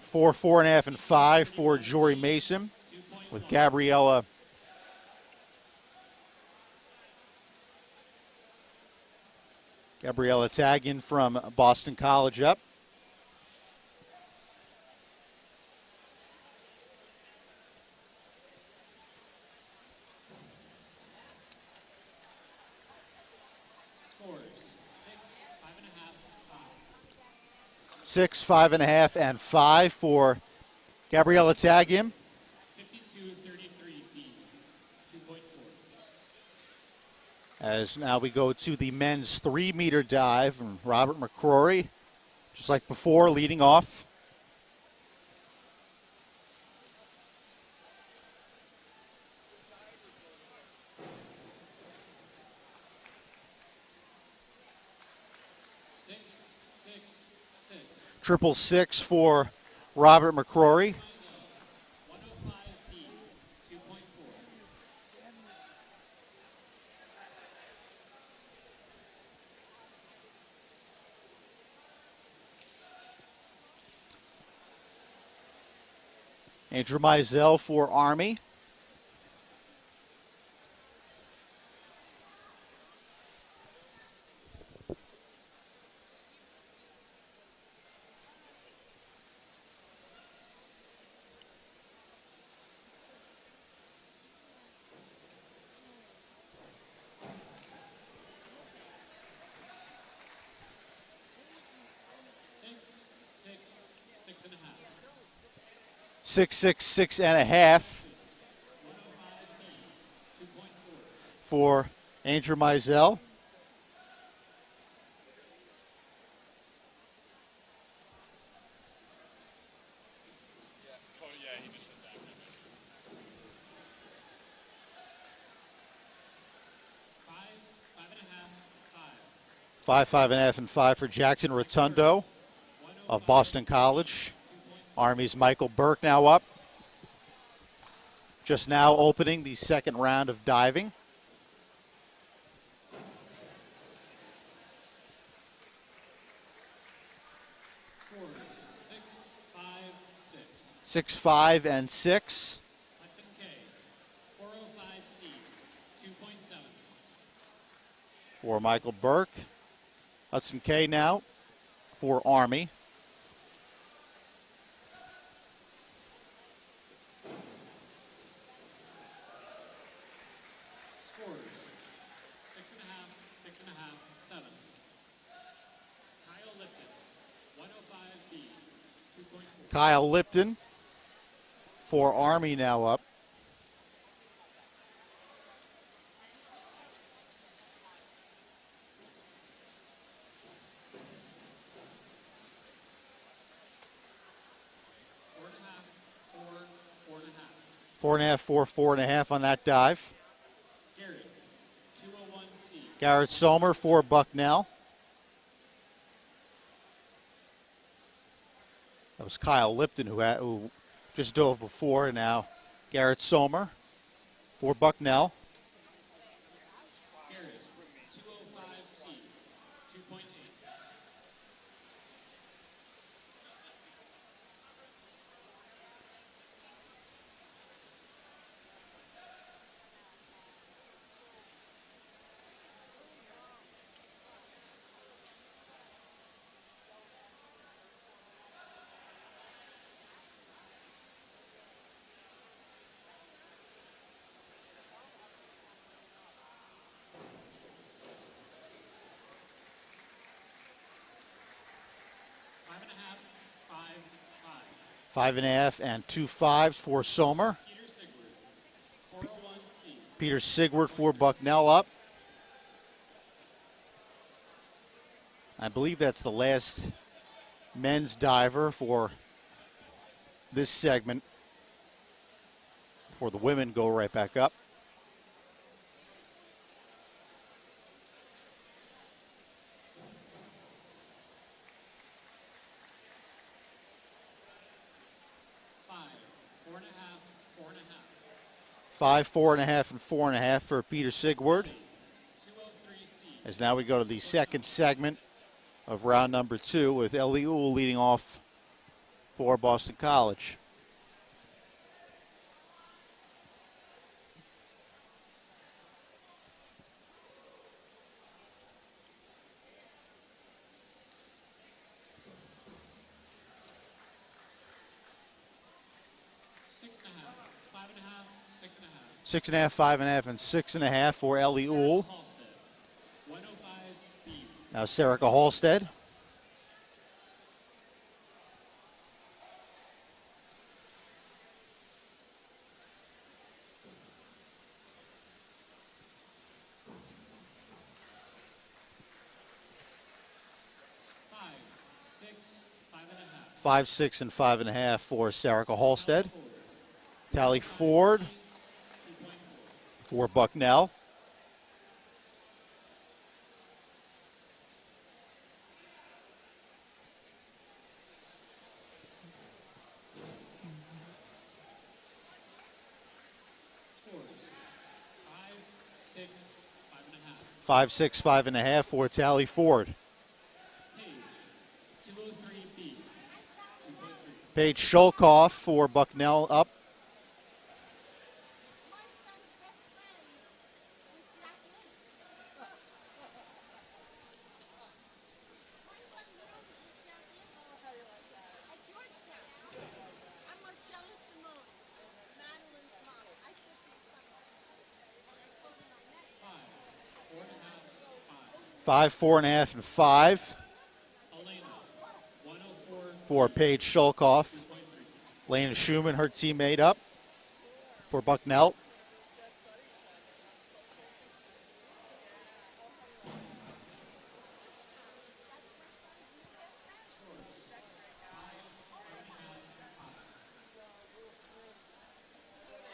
4, 4.5, and 5 for Jory Mason, with Gabriella Tagian from Boston College up. Scores 6, 5.5, 5. 6, 5.5, and 5 for Gabriella Tagian. 52-33 D, 2.4. As now we go to the men's 3-meter dive, and Robert McCrory, just like before, leading off. Triple six for Robert McCrory. 105 B, 2.4. Andrew Mizell for Army. Six, 6.5 for Andrew Mizell. Five, 5.5, and 5 for Jackson Rotundo of Boston College. Army's Michael Burke now up. Just now opening the second round of diving. Scores 6, 5, 6. 6, 5, and 6. Hudson K, 405 C, 2.7. For Michael Burke. Hudson K now for Army. Scores 6.5, 6.5, 7. Kyle Lipton, 105 B, 2.4. Kyle Lipton for Army now up. Four and a half, 4.5 on that dive. Garrett, 201 C. Garrett Sommer for Bucknell. That was Kyle Lipton who just dove before, and now Garrett Sommer for Bucknell. Garrett, 205 C, 2.8. 5.5 and 2 5s for Sommer. Peter Sigward, 401 C. Peter Sigward for Bucknell up. I believe that's the last men's diver for this segment before the women go right back up. Five, 4.5, and 4.5 for Peter Sigward. As now we go to the second segment of round number 2 with Ellie Uhl leading off for Boston College. Six and a half, 5.5, 6.5. 6.5, 5.5, and 6.5 for Ellie Uhl. Halstead, 105B. Now Serica Halstead. Five, 6, 5.5. 5, 6, and 5.5 for Serica Halstead. Tally Ford for Bucknell. Scores, 5, 6, 5.5. 5, 6, 5.5 for Tally Ford. Page, 203B, 2.3. Paige Shulkoff for Bucknell up. Five, 4.5, 5. 5, 4.5, and 5 Elena, 104, for Paige Shulkoff. 2.3. Lena Schumann, her teammate, up for Bucknell.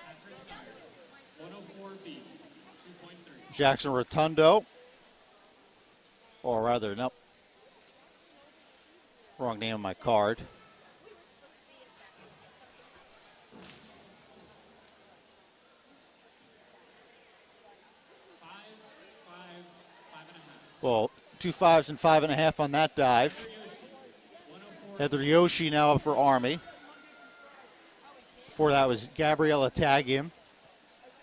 Patrick Sire, 104B, 2.3. Jackson Rotundo. Or rather, nope. Wrong name on my card. Five, 5.5. Well, 2 5s and 5.5 on that dive. Yoshi, 104. Heather Yoshi now up for Army. Before that was Gabriella Tagiam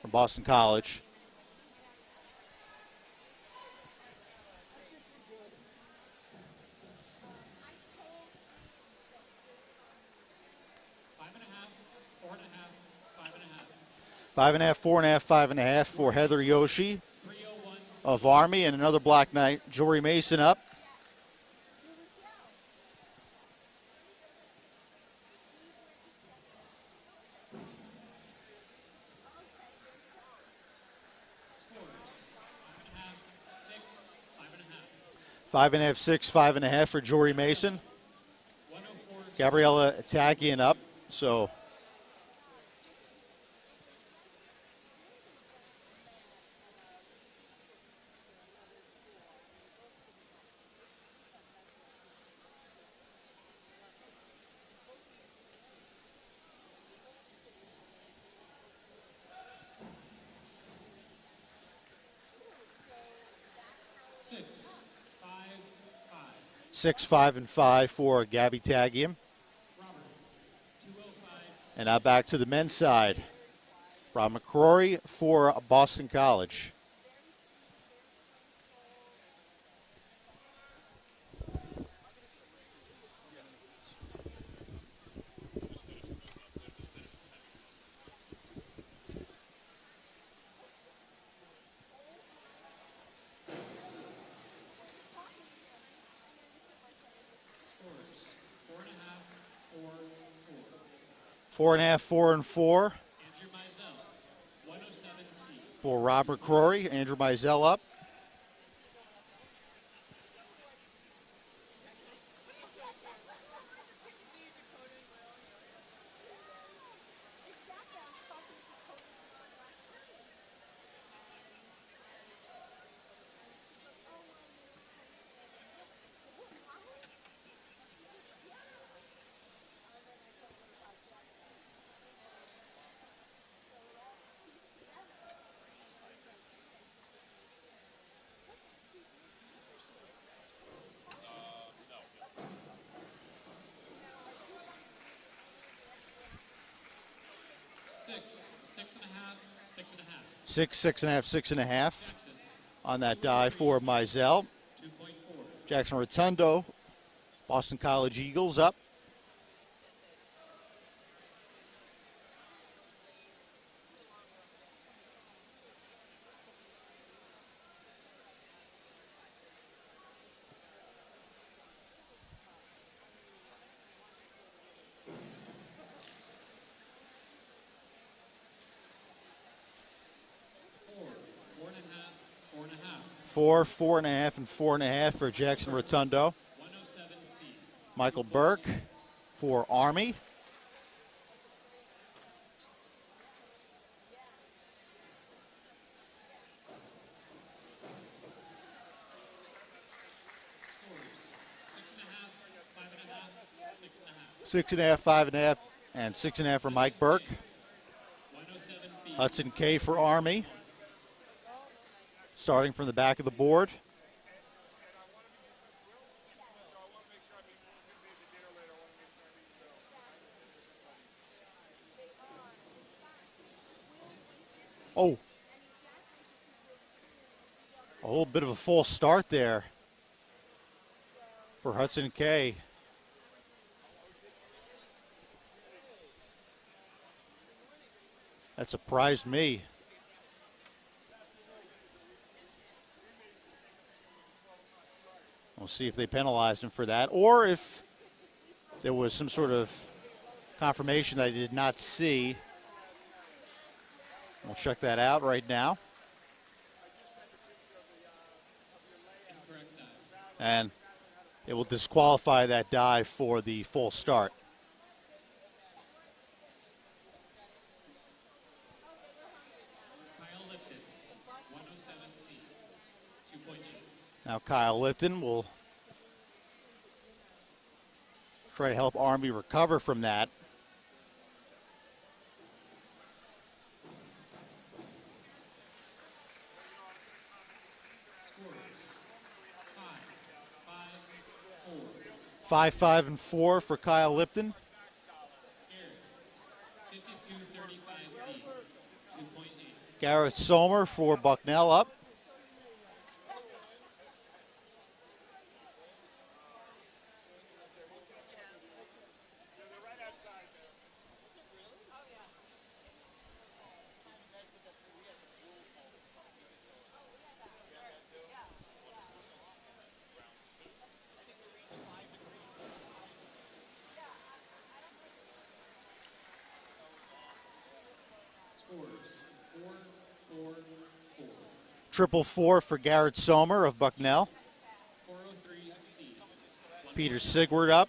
from Boston College. Five and a half, 4.5, 5.5. 5.5, 4.5, 5.5 for Heather Yoshi 301, of Army, and another Black Knight, Jory Mason up. scores. 5.5, 6, 5.5. 5.5, 6, 5.5 for Jory Mason. 104, Gabriella Tagian up. So six, 5, 5. 6, 5, and 5 for Gabby Tagiam. Robert, 205, And now back to the men's side. Rob McCrory for Boston College. scores. 4.5, 4, 4.5, 4, and 4 Andrew Mizell, 107C. for Robert McCrory. Andrew Mizell up. 6, 6.5, 6.5. 6, 6.5, 6.5 Jackson, on that die for Mizell. 2.4. Jackson Rotundo, Boston College Eagles up. Four and a half, 4.5. 4, 4.5, and 4.5 for Jackson Rotundo. 107C. Michael Burke for Army. Scores 6.5, 5.5, 6.5. 6.5, 5.5, and 6.5 for Mike Burke. 107B. Hudson K for Army. Starting from the back of the board. Oh, a little bit of a false start there for Hudson K. That surprised me. We'll see if they penalized him for that, or if there was some sort of confirmation that I did not see. We'll check that out right now. Incorrect die. And it will disqualify that die for the full start. Kyle Lipton, 107C. 2.8. Now Kyle Lipton will try to help Army recover from that. Scores 5, 5, 4. 5, 5, and 4 for Kyle Lipton. Garrett, 5235D. 2.8. Garrett Somer for Bucknell up. Scores 4, 4, 4. Triple 4 for Garrett Somer of Bucknell. 403C. Peter Sigward up.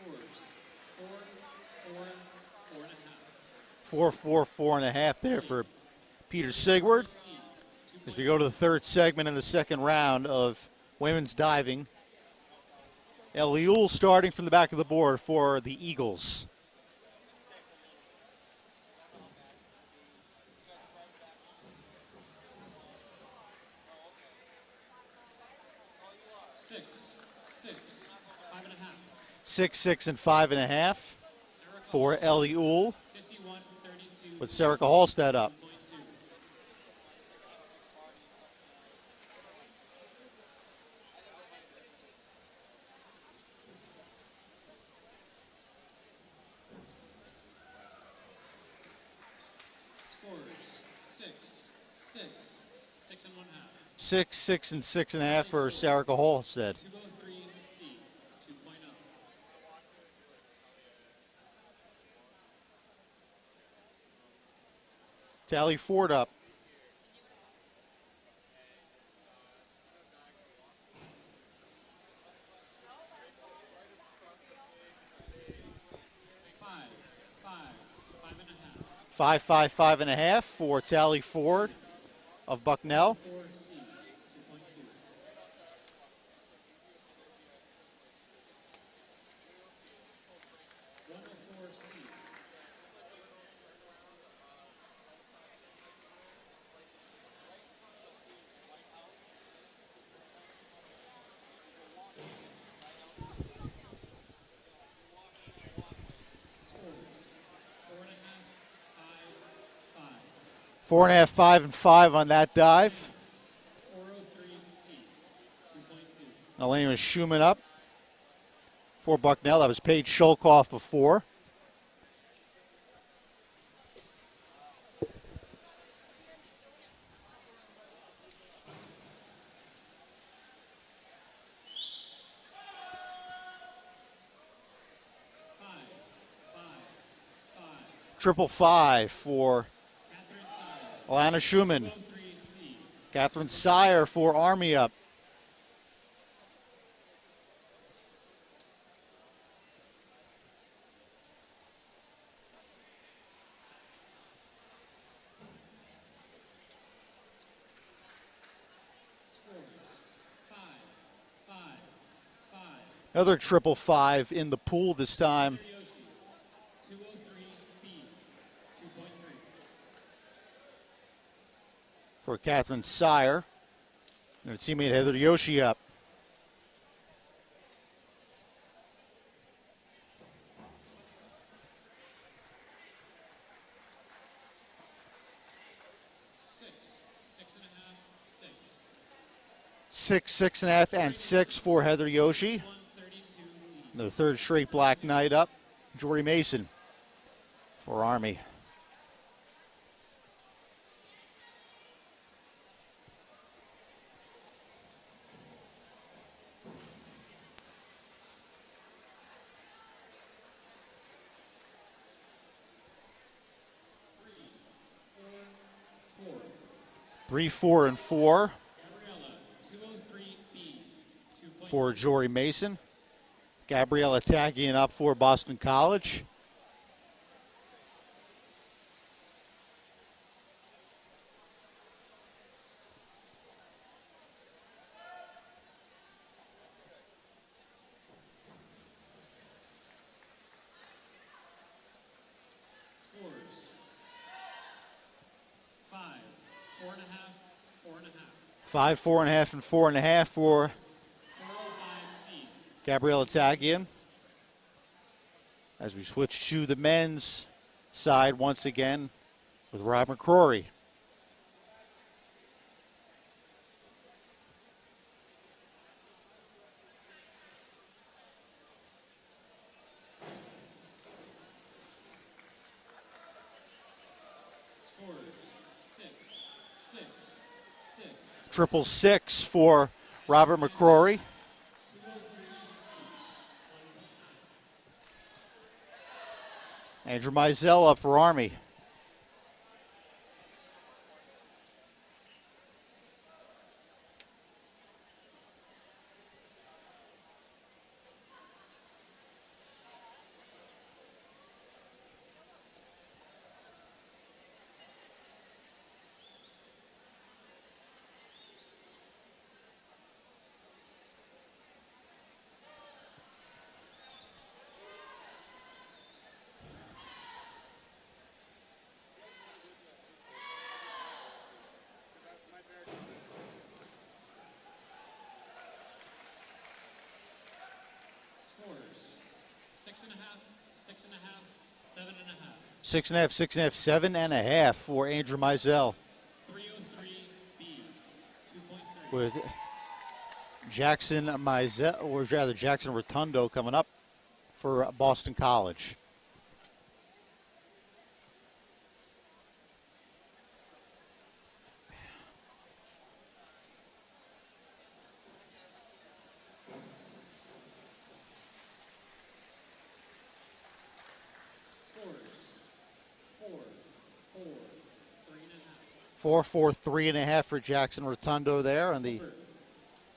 Scores 4, 4, 4.5. 4, 4, 4.5 there for Peter Sigward. As we go to the third segment in the second round of women's diving. Eliul starting from the back of the board for the Eagles. Six, 5.5. 6, 6, and 5.5 for Eliul 5132. with Serica Halstead up. 2.2. Scores 6, 6, 6.5. 6, 6, and 6.5 for Serica Halstead. 203C. 2.0. Tally Ford up. Five and a half. 5, 5, 5.5 for Tally Ford of Bucknell. 4C. 2.2. 4.5, 5, and 5 on that dive. 403C, 2.2. Elena Schumann up for Bucknell. That was Paige Shulkoff before. Triple 5 for Alana Schumann. 203C. Catherine Sire for Army up. Scores 5, 5, 5. Another triple 5 in the pool this time. Yoshi, 203B, 2.3. For Catherine Sire. And her teammate Heather Yoshi up. Six, 6.5, 6. 6, 6.5, and 6 for Heather Yoshi. 132D. The third straight Black Knight up. Jory Mason for Army. Four. 3, 4, and 4 Gabriella, 203B, 2.3. for Jory Mason. Gabriella Tagian up for Boston College. Scores 5, 4.5, 4.5. 5, 4.5, and 4.5 for 405C. Gabriella Tagian. As we switch to the men's side once again with Rob McCrory. Scores 6, 6, 6. Triple 6 for Robert McCrory. Andrew Mizell up for Army. Scores 6.5, 6.5, 7.5. 6.5, 6.5, 7.5 for Andrew Mizell 303B, 2.3. with Jackson Mizell, or rather Jackson Rotundo coming up for Boston College. Scores 4, 4, 3.5. 4, 4, 3.5 for Jackson Rotundo there on the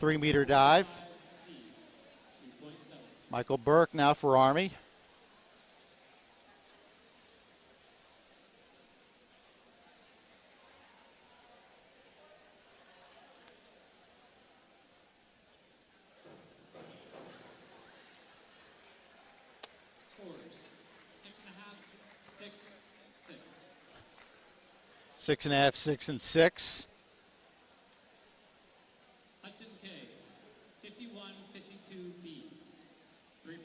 3-meter dive. C, 2.7. Michael Burke now for Army. Scores 6.5, 6, 6. 6.5, 6, and 6. Hudson K, 5152B, 3.0.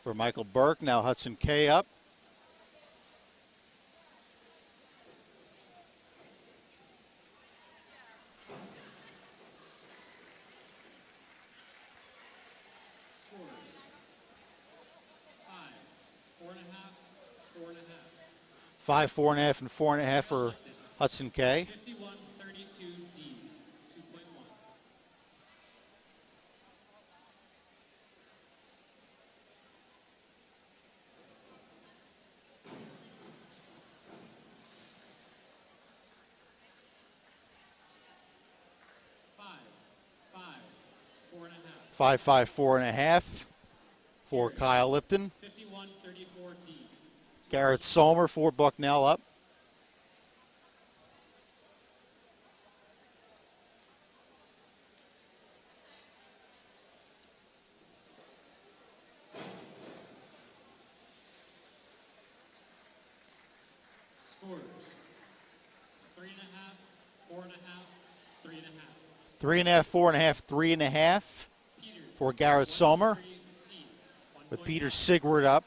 For Michael Burke, now Hudson K up. 5, 4.5, and 4.5 for Hudson K. 51-32D, 2.1. Five, 4.5. 5, 5, 4.5 for Kyle Lipton. 51-34D. Garrett Sommer for Bucknell up. Scores 3.5, 4.5, 3.5. 3.5, 4.5, 3.5 Peter, for Garrett Sommer, 3C, with 1.5. Peter Sigward up.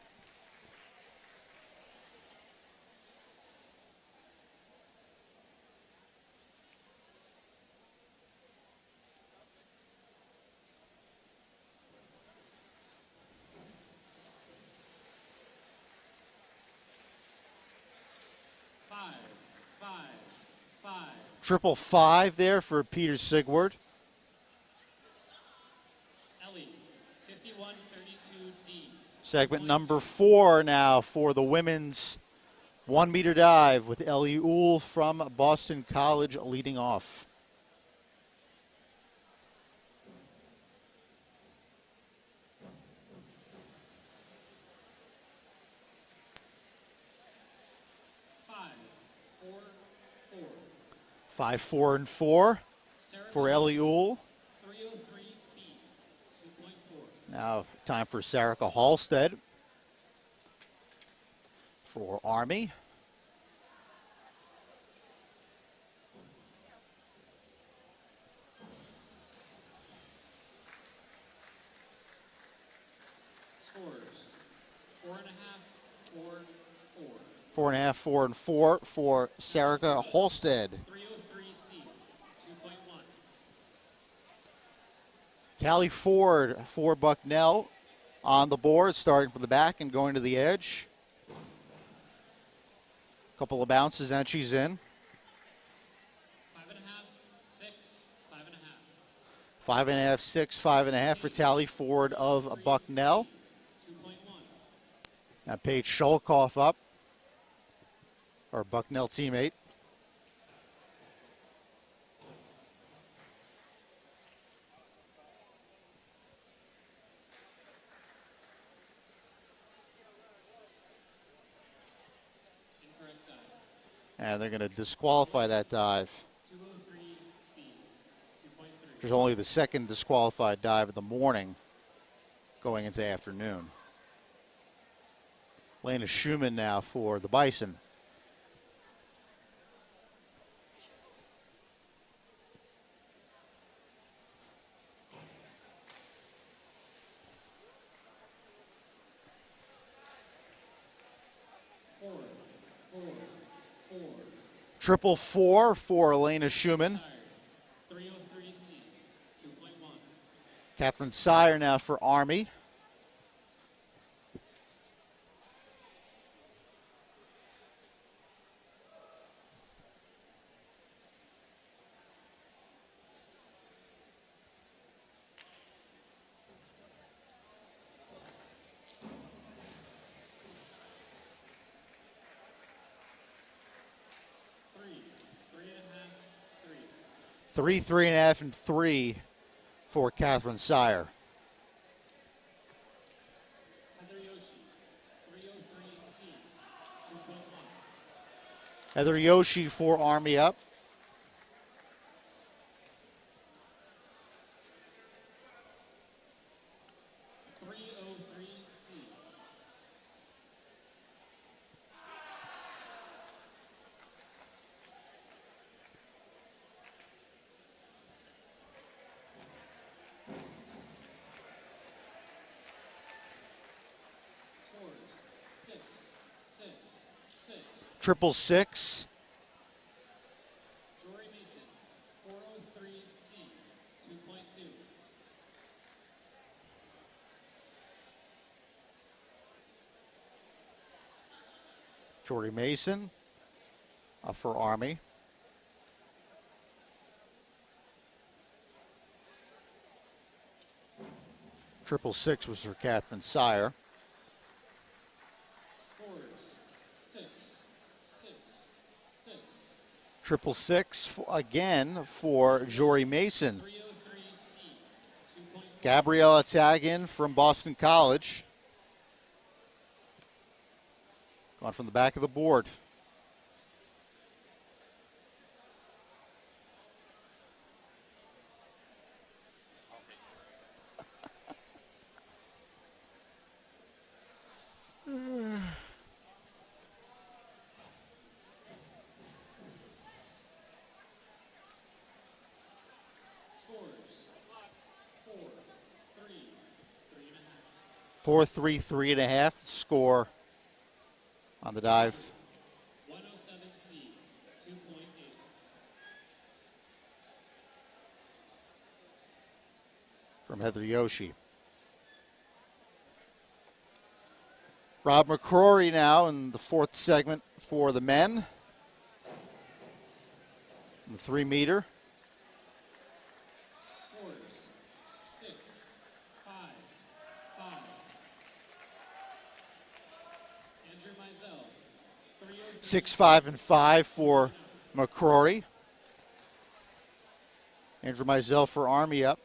Five, five, five. Triple 5 there for Peter Sigward. Ellie, 51-32D. Segment number 4 now for the women's 1-meter dive with Ellie Uhl from Boston College leading off. Five, 4, 4. 5, 4, and 4 Sarah for Ellie Uhl. 303B, 2.4. Now time for Sarika Halstead for Army. Scores 4.5, 4, 4. 4.5, 4, and 4 for Sarika Halstead. 303C, 2.1. Tally Ford for Bucknell on the board, starting from the back and going to the edge. Couple of bounces and she's in. 5.5, 6, 5.5. 5.5, 6, 5.5 for Tally Ford of Bucknell. 2.1. Now Paige Sholkoff up, our Bucknell teammate. Incorrect dive. And they're going to disqualify that dive. 203B, 2.3. Which is only the second disqualified dive of the morning going into afternoon. Lena Schumann now for the Bison. Four, 4, 4. Triple 4 for Elena Schumann. 303C, 2.1. Catherine Sire now for Army. Three, 3.5, 3. 3, 3.5, and 3 for Catherine Sire. Heather Yoshi, 303C, 2.1. Heather Yoshi for Army up. Scores 6, 6, 6. Triple 6. Jory Mason, 403C, 2.2. Jordy Mason for Army. Triple six was for Catherine Sire. Scores 6, 6, 6. Triple six again for Jory Mason. 303C. 2 point. Gabriella Taggin from Boston College. Gone from the back of the board. Scores 4, 3, 3.5. 4-3, 3.5 score on the dive. 107C. 2.8. From Heather Yoshi. Rob McCrory now in the fourth segment for the men. The 3 meter. Scores 6, 5, 5. Andrew Mizell. 303. 6, 5, and 5 for McCrory. Andrew Mizell for Army up.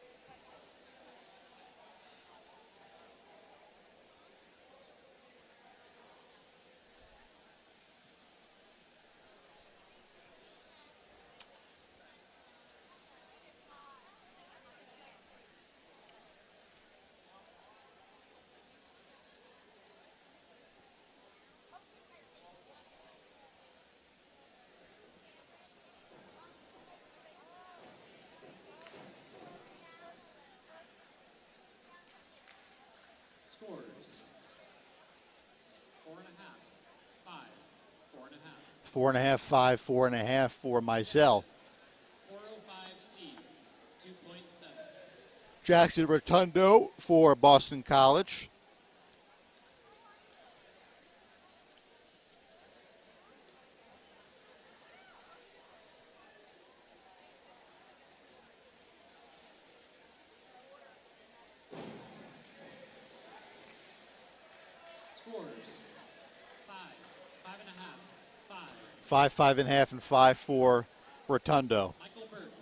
Scores 4.5, 5, 4.5. 4.5, 5, 4.5 for Mizell. 405C. 2.7. Jackson Rotundo for Boston College. Scores 5, 5.5, 5. 5, 5.5, and 5 for Rotundo. Michael Burke.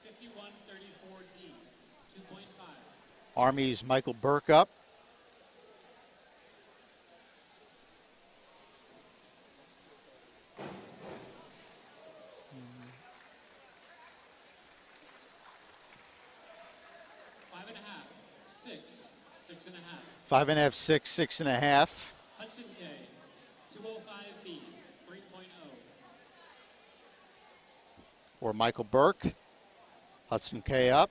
5134D. 2.5. Army's Michael Burke up. Five and a half, 6, 6.5. 5.5, 6, 6.5. Hudson K. 205B. 3.0. For Michael Burke. Hudson K up.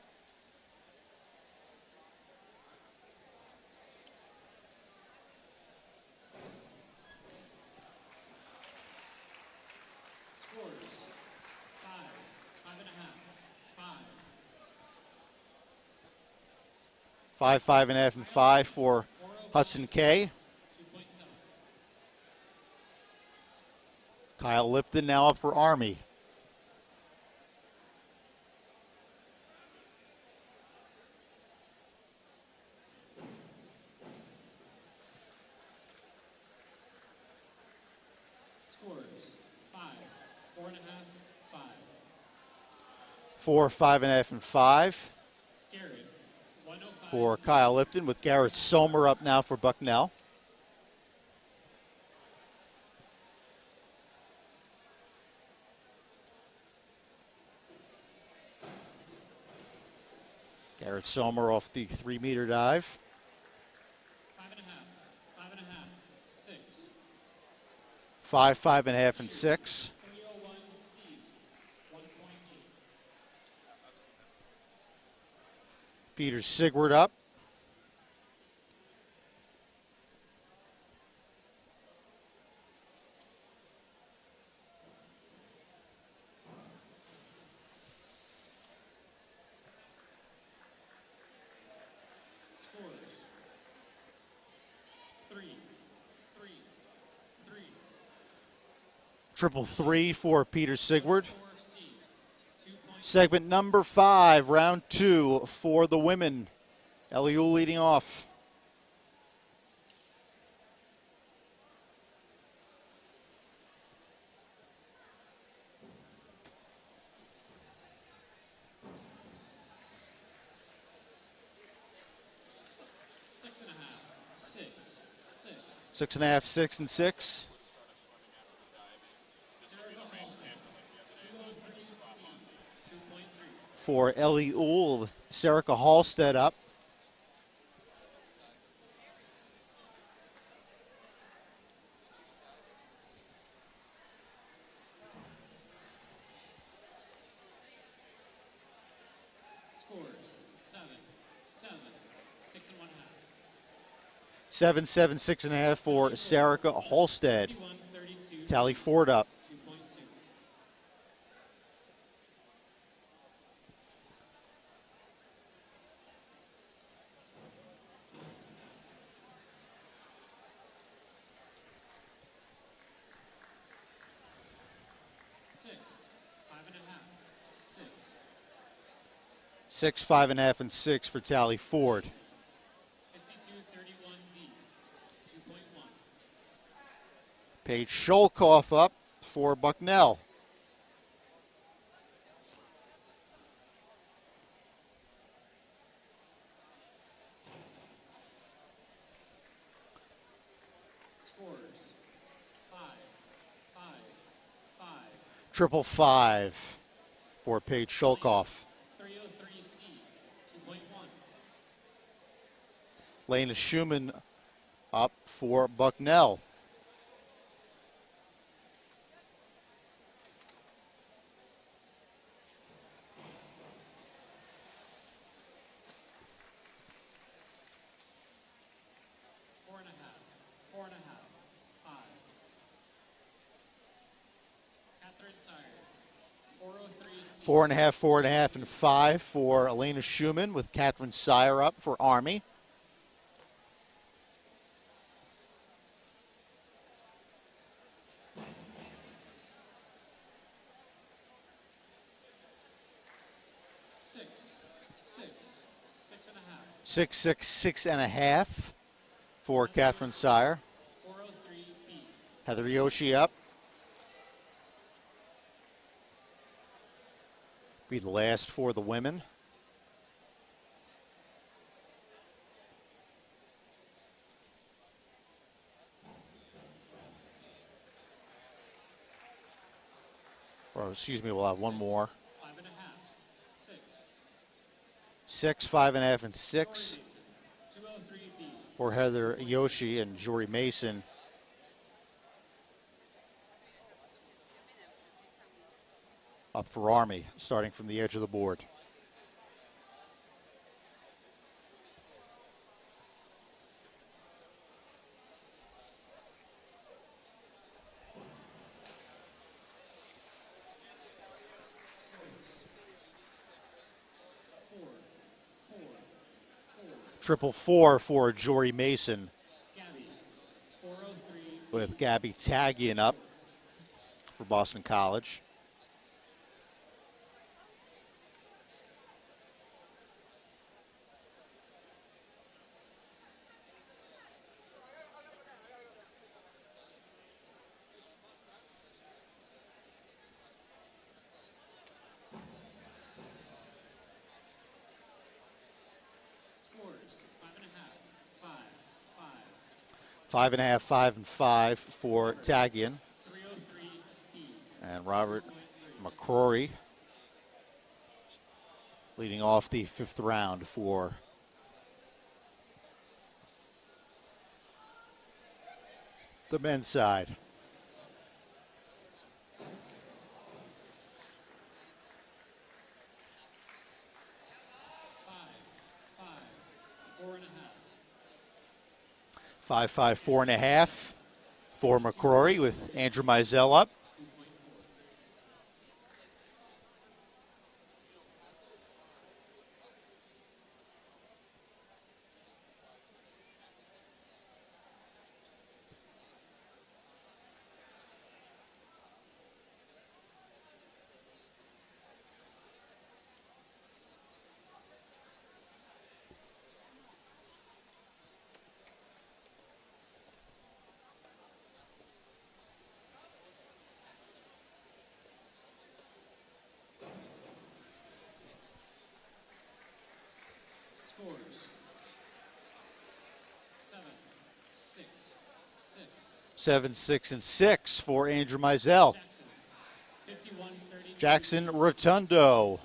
Scores 5, 5.5, 5. 5, 5.5, and 5 for Hudson K. 2.7. Kyle Lipton now up for Army. Scores 5, 4.5, 5. 4, 5.5, and 5 Garrett. 105. for Kyle Lipton, with Garrett Somer up now for Bucknell. Garrett Somer off the 3 meter dive. 5.5, 5.5, 6. 5, 5.5, and 6. 301C. 1.8. Peter Sigward up. Scores 3, 3, 3. Triple three for Peter Sigward. 4C, 2 point. Segment number 5, round 2 for the women. LEU leading off. Six and a half, 6, 6. 6.5, 6 and 6 2.3. for LEU with Serica Halstead up. Scores 7, 7, 6 and 1 half. 7, 7, 6.5 for Serica Halstead. 51, 32. Tally Ford up. 2.2. Six, 5.5, 6. 6, 5.5, and 6 for Tally Ford. 52-31D, 2.1. Paige Sholkoff up for Bucknell. Scores 5, 5, 5. Triple 5 for Paige Sholkoff. 303C, 2.1. Lena Schumann up for Bucknell. Four and a half, 5. Catherine Sire, 403C. 4.5, 4.5, and 5 for Elena Schumann with Catherine Sire up for Army. Six, 6.5. 6, 6, 6.5 for Catherine Sire. 403B. Heather Yoshi up. Be the last for the women. Or excuse me, we'll have one more. 5.5, 6. 6, 5.5, and 6 Mason, 203B. for Heather Yoshi and Jory Mason. Up for Army, starting from the edge of the board. Four, 4, 4. Triple 4 for Jory Mason Gabby, 403. with Gabby Tagian up for Boston College. Scores 5.5, 5, 5.5, 5, and 5 for Tagian 303B. and Robert McCrory leading off the 5th round for the men's side. 4.5. 5, 5, 4.5 for McCrory with Andrew Mizell up. 7, 6, and 6 for Andrew Mizell. Jackson, 51-32. Jackson Rotundo.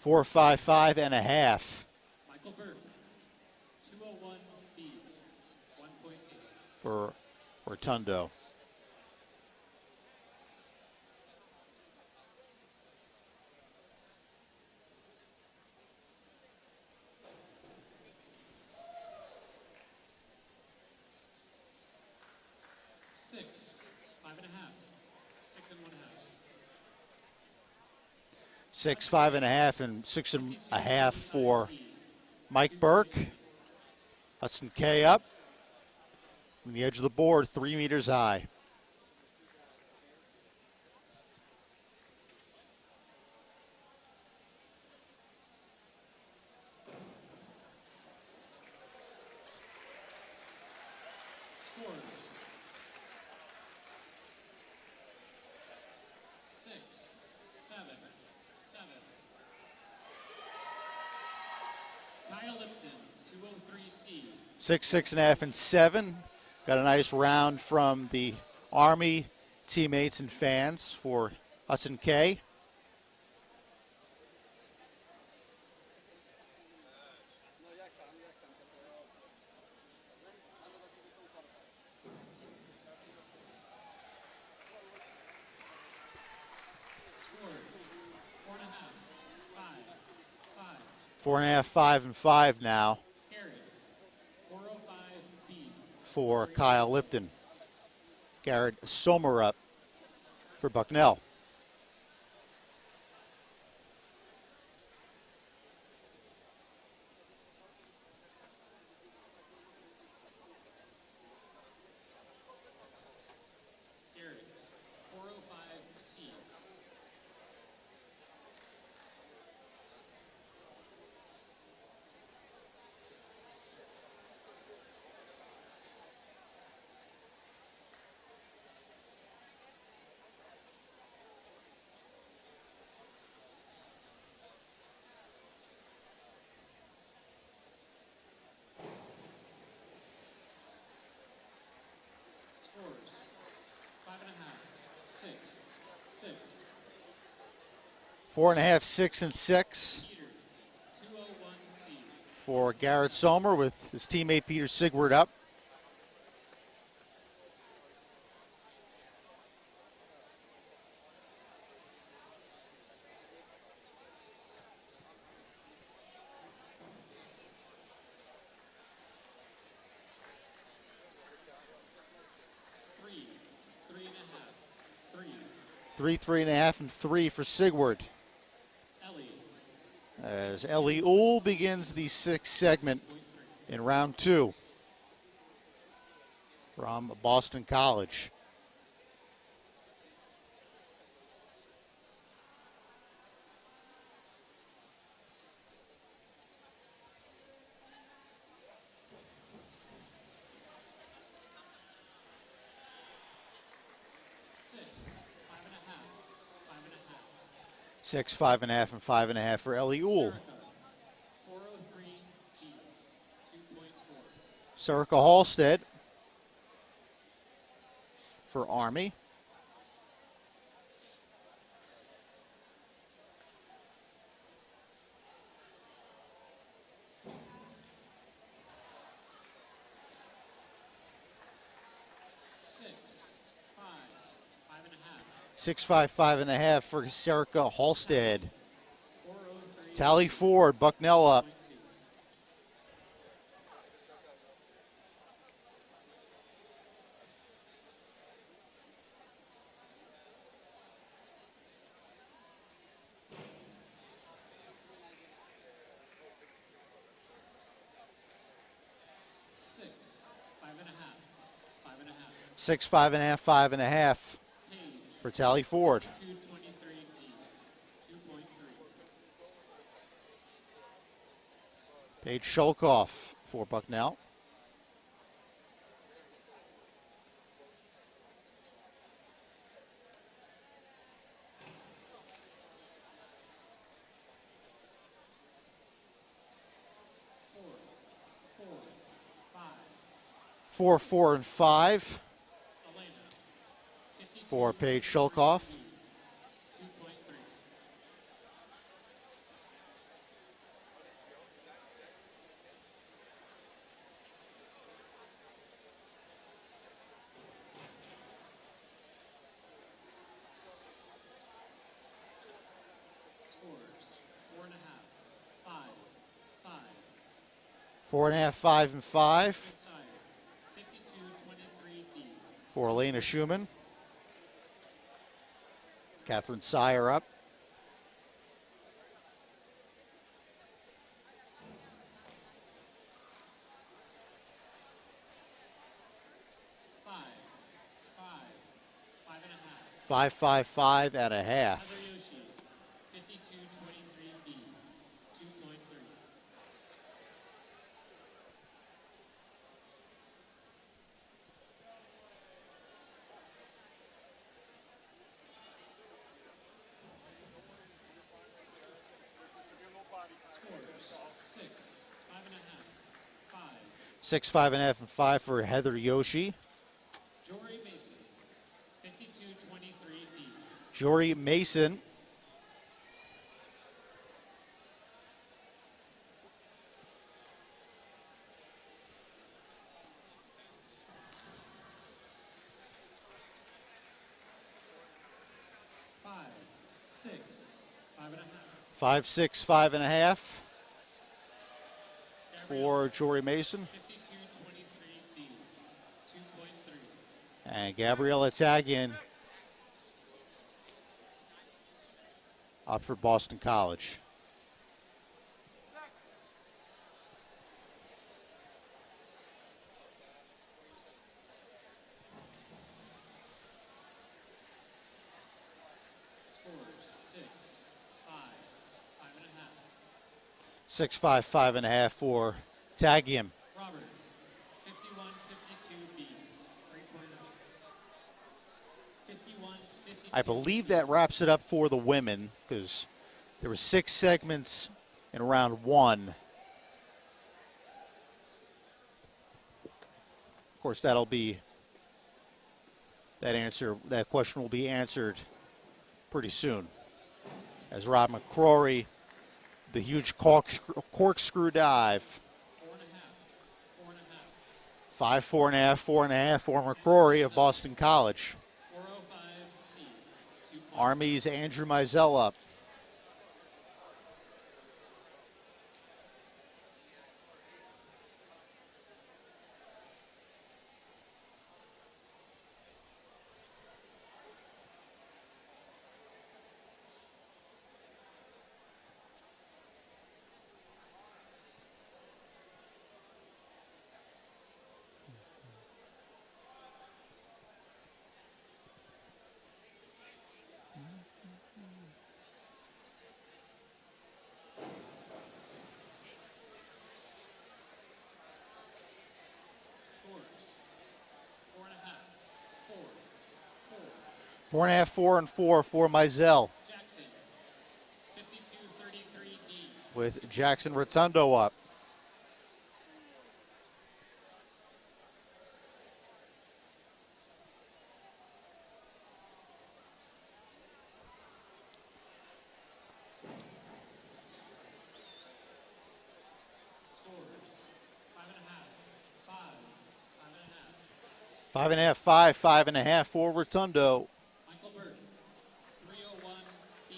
Four, 5, 5.5. 4.55.5 Michael Burke, 201 feet, 1.8. for Rotundo. Six, 5.5. 6 1/2. 6, 5.5, and 6.5 for Mike Burke. Hudson K up from the edge of the board, 3 meters high. Scores. 6, 7, 7. Kyle Lipton, 203C. 6, 6.5, and 7. Got a nice round from the Army teammates and fans for Hudson K. Scores. 4.5. 5, 5. 4.5, 5, and 5 now Garrett, 405B. for Kyle Lipton. Garrett Sommer up for Bucknell. Garrett, 405C. Scores. 5.5. 6, 6. 4.5, 6, and 6 Peter, 201C. for Garrett Sommer with his teammate Peter Sigward up. Three, 3.5. 3. 3, 3.5, and 3 for Sigward. Ellie, As Ellie Uhl begins the 6th segment in round 2 from Boston College. Six, 5.5. 5.5. 6, 5.5, and 5.5 for Ellie Uhl. 403B. 2.4. Serica Halstead for Army. Six, 5. 5.5. 6, 5, 5.5 for Serica Halstead. 403. Tally Ford, Bucknell up. 2. Six, 5.5. 5.5. 6, 5.5, 5.5 Page, for Tally Ford. 223D. 2.3. Paige Shulkoff for Bucknell. Four, 4, and 5 for Paige Shulkoff. Scores 4.5, 5, 5. 4.5, 5, and 5 52-23D. for Elena Schumann. Catherine Sire up. Five, 5, 5, 5 and a half. Heather Yoshi, 52-23D, 2.3. Scores 6, 5.5, 5. 6, 5 and a half, and 5 for Heather Yoshi. Jory Mason, 52-23D. Jory Mason. Five, 6, 5.5. 5, 6, 5 and a half for Jory Mason. 52-23D, 2.3. And Gabriella Tagin up for Boston College. Scores 6, 5, 5.5. 6, 5, 5 and a half for Tagin. Robert, 51-52B, 3.0. 51-52. I believe that wraps it up for the women because there were 6 segments in round 1. Of course, that question will be answered pretty soon. As Rob McCrory, the huge corkscrew dive. 4.5, 5, 4.5, 4.5 for McCrory of Boston College. 405C, 2. Army's Andrew Mizell up. Scores 4.5, 4, 4.5, 4, and 4 for Mizell Jackson, 52-33D. with Jackson Rotundo up. Scores 5.5, 5, 5.5. 5.5, 5, 5.5 for Rotundo. Michael Burke, 301B,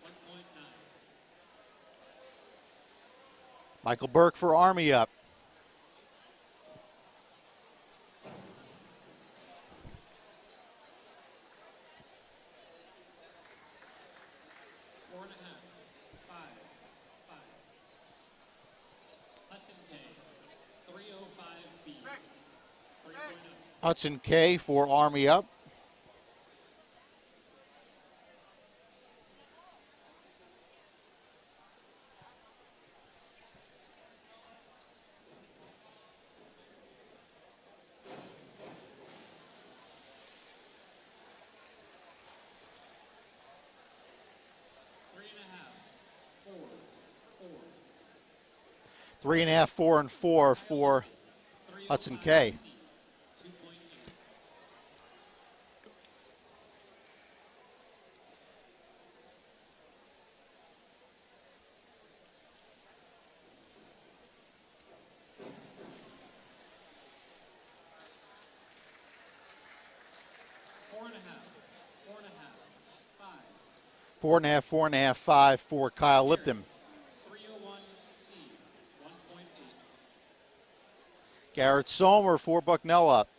1.9. Michael Burke for Army up. 4.5, 5, 5. Hudson K, 305B, 3.0. Hudson K for Army up. 3.5, 4, and 4 for Hudson K. 2.8. Four and a half. 5. 4.5, 4.5, 5 for Kyle Lipton. 301C. 1.8. Garrett Sommer for Bucknell up.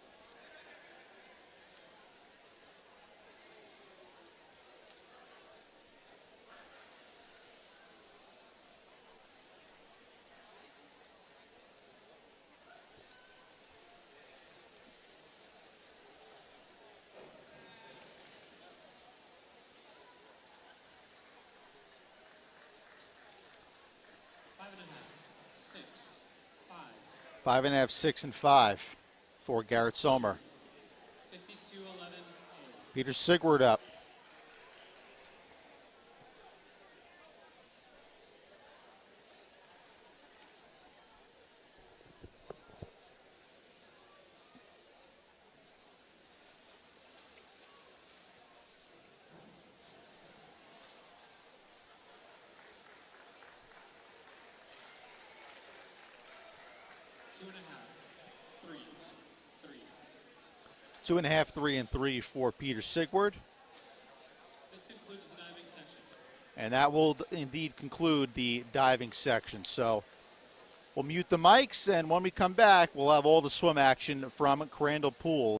Five and a half. 6. 5. 5.5, 6, and 5 for Garrett Sommer. 52-11. Peter Sigward up. Two and a half. 3. 3. 2.5, 3, and 3 for Peter Sigward. This concludes the diving section. And that will indeed conclude the diving section. So we'll mute the mics, and when we come back, we'll have all the swim action from Crandall Pool.